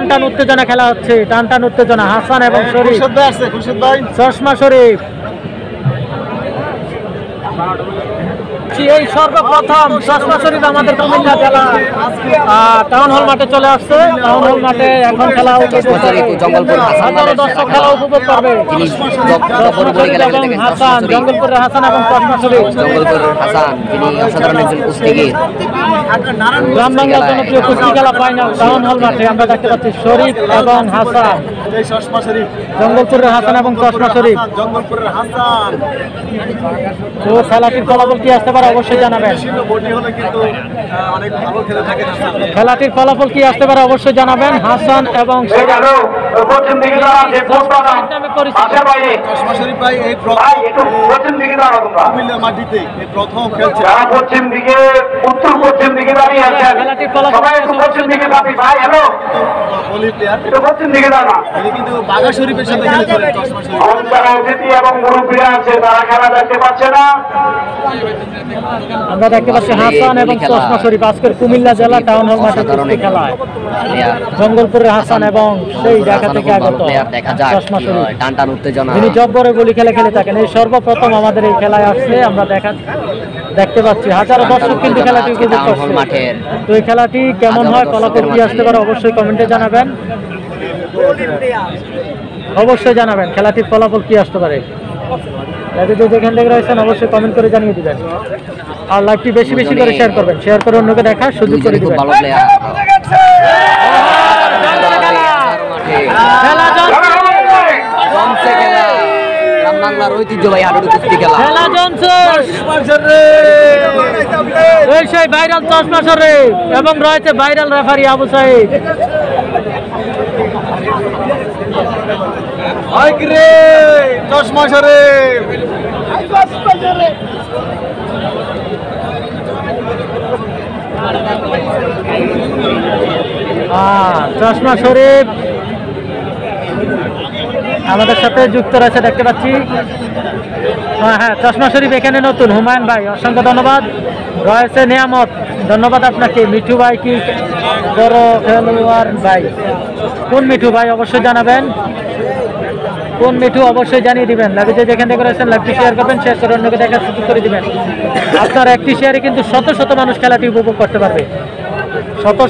টান উত্তেজনা খেলা হচ্ছে, টান উত্তেজনা। হাসান এবং শরীফ, চশমা শরীফ। এই সর্বপ্রথম চশমা শরীফ আমাদের কুমিল্লা জেলা টাউন হল মাঠে চলে আসছে। টাউন হল মাঠে এখন খেলা হাজারো দর্শক খেলা উপভোগ করবে। হাসান, জঙ্গলপুরের হাসান এবং চশমা শরীফ, গ্রাম বাংলার জনপ্রিয় কুস্তি খেলা ফাইনাল টাউন হল মাঠে আমরা দেখতে পাচ্ছি শরীফ এবং হাসান, জঙ্গলপুরের হাসান এবং চশমা শরীফ। তো খেলাটির ফলাফল কি আসতে পারে অবশ্যই জানাবেন। খেলাটির ফলাফল কি আসতে পারে অবশ্যই জানাবেন। হাসান এবং আমরা দেখতে পাচ্ছি হাসান এবং চশমা শরীফ আজকের কুমিল্লা জেলা টাউন হল মাঠে কুস্তি খেলায় জঙ্গলপুরের হাসান এবং সেই ঢাকা থেকে আগত চশমা শরীফ। তিনি জব্বরে গুলি খেলে থাকেন। এই সর্বপ্রথম আমাদের এই খেলায় আসছে আমরা দেখতে পাচ্ছি হাজারো দর্শক কিন্তু খেলাটি উপভোগ করছে। তো এই খেলাটি কেমন হয়, ফলাফল কি আসতে পারে অবশ্যই কমেন্টে জানাবেন। অবশ্যই জানাবেন খেলাটির ফলাফল কি আসতে পারে। যেখান থেকে রয়েছেন অবশ্যই কমেন্ট করে জানিয়ে দিবেন। আর লাইভটি বেশি করে শেয়ার করবেন, শেয়ার করে অন্যকে দেখার সুযোগ করে দিবেন। বাংলার ঐতিহ্যবাহী হাডুডু কুস্তি খেলা সেই ভাইরাল চশমা শরীফ এবং রয়েছে ভাইরাল রেফারি আবু সাইদ। চশমা শরীফ চশমা শরীফ আমাদের সাথে যুক্ত রয়েছে দেখতে পাচ্ছি। হ্যাঁ, চশমা শরীফ এখানে নতুন। হুমায়ুন ভাই অসংখ্য ধন্যবাদ। রয়েছে নিয়ামত, ধন্যবাদ আপনাকে। মিঠু ভাই কি বড় খেলোয়াড় ভাই? কোন মিঠু ভাই অবশ্যই জানাবেন, কোন মিঠু অবশ্যই জানিয়ে দিবেন। লাইভে যেখান থেকে রয়েছেন লাইভটি শেয়ার করবেন, শেয়ার করে অন্যকে দেখার সুযোগ করে দিবেন। আপনার একটি শেয়ারে কিন্তু শত মানুষ খেলাটি উপভোগ করতে পারবে,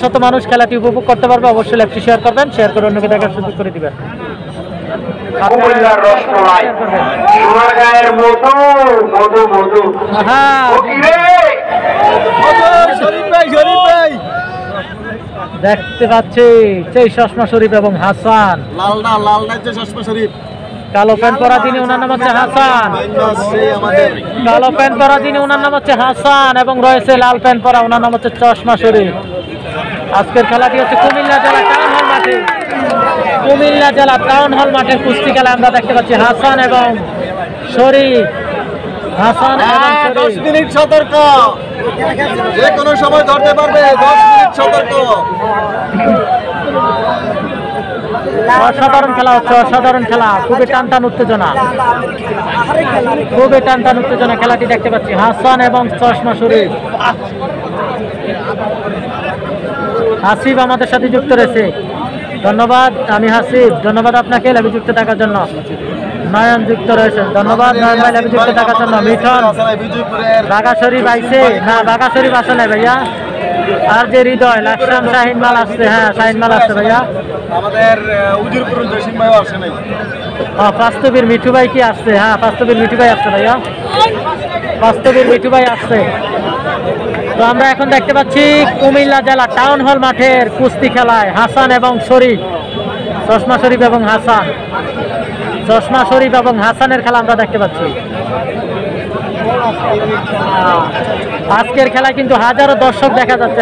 শত মানুষ খেলাটি উপভোগ করতে পারবে। অবশ্যই লাইভটি শেয়ার করবেন, শেয়ার করে অন্যকে দেখার সুযোগ করে দিবেন। দেখতে পাচ্ছি সেই চশমা শরীফ এবং হাসান। কালো প্যান্ট পরা যিনি ওনার নাম হচ্ছে হাসান, কালো প্যান্ট পরা যিনি ওনার নাম হচ্ছে হাসান এবং রয়েছে লাল প্যান্ট পরা ওনার নাম হচ্ছে চশমা শরীফ। আজকের খেলাটি হচ্ছে কুমিল্লা জেলা টাউন হল মাঠে, কুমিল্লা জেলা টাউন হল মাঠের কুস্তি খেলা আমরা দেখতে পাচ্ছি হাসান এবং শরীফ। হাসান এবং 10 মিনিট সতর্ক, যে কোনো সময় ধরতে পারবে। 10 মিনিট সতর্ক। অসাধারণ খেলা হচ্ছে, অসাধারণ খেলা, খুবই টান উত্তেজনা, খুবই টান উত্তেজনা খেলাটি দেখতে পাচ্ছি হাসান এবং চশমা শরীফ। হাসিব আমাদের সাথে যুক্ত রয়েছে, ধন্যবাদ। আমি হাসিব, ধন্যবাদ আপনাকে লাইভে যুক্ত থাকার জন্য। নয়ন যুক্ত রয়েছেন, ধন্যবাদ নয়ন ভাই লাইভে যুক্ত থাকার জন্য। মিঠন বাঘা শরীফ আইছে না, বাঘা শরীফ আসে না ভাইয়া। আর যে হৃদয় লাকসাম শাহিন মাল আসছে, হ্যাঁ শাহিন মাল আসছে ভাইয়া। আমাদের উজিরপুর জসিম ভাইও আসে নাই। বাস্তবীর মিঠু ভাই কি আসছে? হ্যাঁ বাস্তবীর মিঠু ভাই আসছে ভাইয়া, বাস্তবীর মিঠু ভাই আসছে। তো আমরা এখন দেখতে পাচ্ছি কুমিল্লা জেলা টাউন হল মাঠের কুস্তি খেলায় হাসান এবং শরীফ, চশমা শরীফ এবং হাসান, চশমা শরীফ এবং হাসানের খেলা আমরা দেখতে পাচ্ছি। আজকের খেলায় কিন্তু হাজারো দর্শক দেখা যাচ্ছে,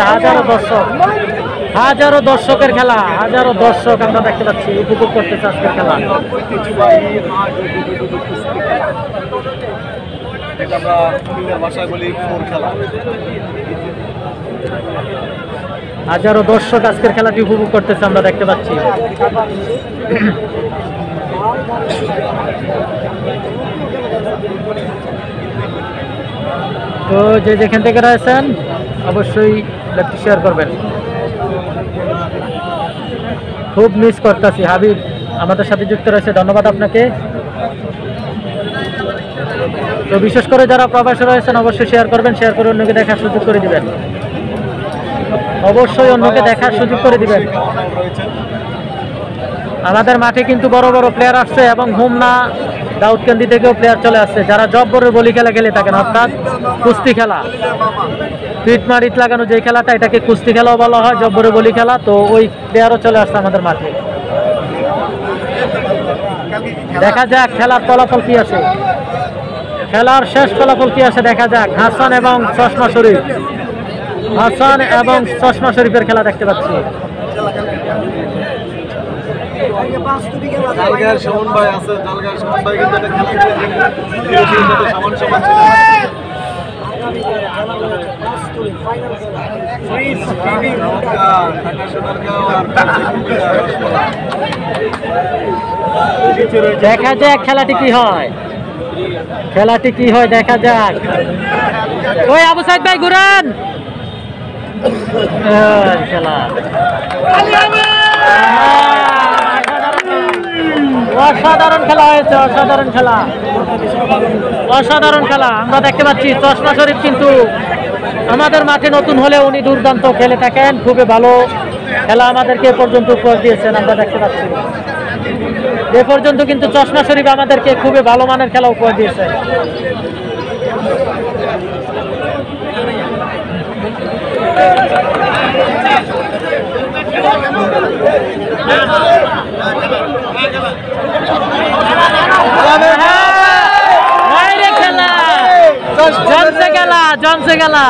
হাজারো দর্শকের খেলা, হাজারো দর্শক আমরা দেখতে পাচ্ছি উপভোগ করতেছে আজকের খেলা। হাজারো দর্শক আজকের খেলাটি উপভোগ করতেছে আমরা দেখতে পাচ্ছি। তো যেখান থেকে রয়েছেন অবশ্যই লাইভটি শেয়ার করবেন। খুব মিস করতেছি। হাবিব আমাদের সাথে যুক্ত রয়েছে, ধন্যবাদ আপনাকে। তো বিশেষ করে যারা প্রবাসে রয়েছেন অবশ্যই শেয়ার করবেন, শেয়ার করে অন্যকে দেখার সুযোগ করে দিবেন, অবশ্যই অন্যকে দেখার সুযোগ করে দিবেন। আমাদের মাঠে কিন্তু বড় বড় প্লেয়ার আসছে এবং হোমনা দাউদকান্দি থেকেও প্লেয়ার চলে আসছে যারা জব্বরের বলি খেলা খেলে থাকেন, অর্থাৎ কুস্তি খেলা। পিট মারিট লাগানো যে খেলাটা, এটাকে কুস্তি খেলাও বলা হয়, জব্বরের বলি খেলা। তো ওই প্লেয়ারও চলে আসছে আমাদের মাঠে। দেখা যাক খেলার ফলাফল কি আসে, খেলার শেষ ফলাফল কি আসে দেখা যাক। হাসান এবং চশমা শরীফ, হাসান এবং চশমা শরীফের খেলা দেখতে পাচ্ছি। জালগার সুমন ভাই আছে, জালগার সুমন ভাই কিন্তু এটা খেলা খেলে সমান সমান ছিল। দেখা যাক খেলাটি কি হয়, খেলাটি কি হয় দেখা যাক। ওই আবু সাইদ ভাই ঘুরান। খেলা অসাধারণ খেলা হয়েছে, অসাধারণ খেলা, অসাধারণ খেলা আমরা দেখতে পাচ্ছি। চশমা শরীফ কিন্তু আমাদের মাঠে নতুন হলে উনি দুর্দান্ত খেলে থাকেন, খুবই ভালো খেলা আমাদেরকে এ পর্যন্ত উপহার দিয়েছেন আমরা দেখতে পাচ্ছি। এ পর্যন্ত কিন্তু চশমা শরীফ আমাদেরকে খুবই ভালো মানের খেলা উপহার দিয়েছে। জমছে খেলা, জমছে খেলা।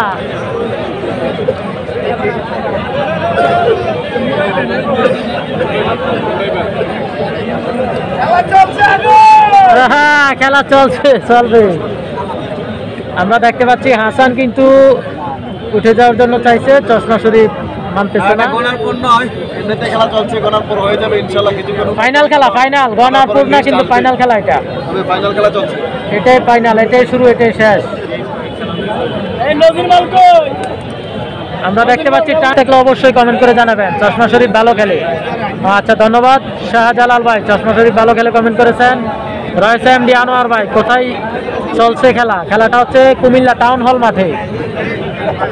হ্যাঁ খেলা চলছে, চলবে। আমরা দেখতে পাচ্ছি হাসান কিন্তু উঠে যাওয়ার জন্য চাইছে, চশমা শরীফ মানতেছে না। ফাইনাল খেলা, ফাইনাল গনারপুর না, কিন্তু ফাইনাল খেলা এটা, এটাই ফাইনাল, এটাই শুরু, এটাই শেষ। আমরা দেখতে পাচ্ছি, থাকলে অবশ্যই কমেন্ট করে জানাবেন চশমা শরীফ ভালো খেলে। আচ্ছা ধন্যবাদ শাহজালাল ভাই, চশমা শরীফ ভালো খেলে কমেন্ট করেছেন। রয়েছে এমডি আনোয়ার ভাই। কোথায় চলছে খেলা? খেলাটা হচ্ছে কুমিল্লা টাউন হল মাঠে,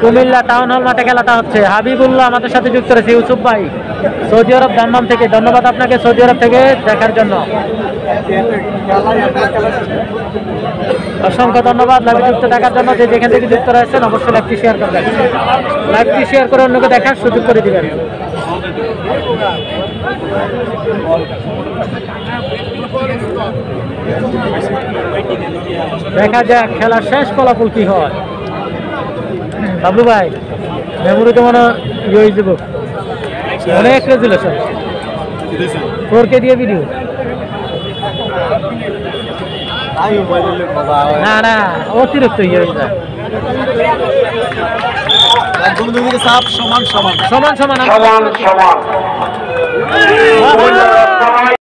কুমিল্লা টাউন হল মাঠে খেলাটা হচ্ছে। হাবিবুল্লাহ আমাদের সাথে যুক্ত রয়েছে, ইউসুফ ভাই সৌদি আরব দাম্মাম থেকে, ধন্যবাদ আপনাকে সৌদি আরব থেকে দেখার জন্য, অসংখ্য ধন্যবাদ লাইভে যুক্ত দেখার জন্য। যে যেখান থেকে যুক্ত রয়েছেন অবশ্যই লাইভটি শেয়ার করবেন, লাইভটি শেয়ার করে অন্যকে দেখার সুযোগ করে দিবেন। দেখা যাক খেলার শেষ ফলাফল কি হয়। বাবলু ভাই মেমোরি তো মনে ইয়ে হয়ে যাব, অনেক রেজুলেশন 4K দিয়ে ভিডিও। না না অতিরিক্ত ইয়ে হয়ে যায়। সমান সমান সমান সমান।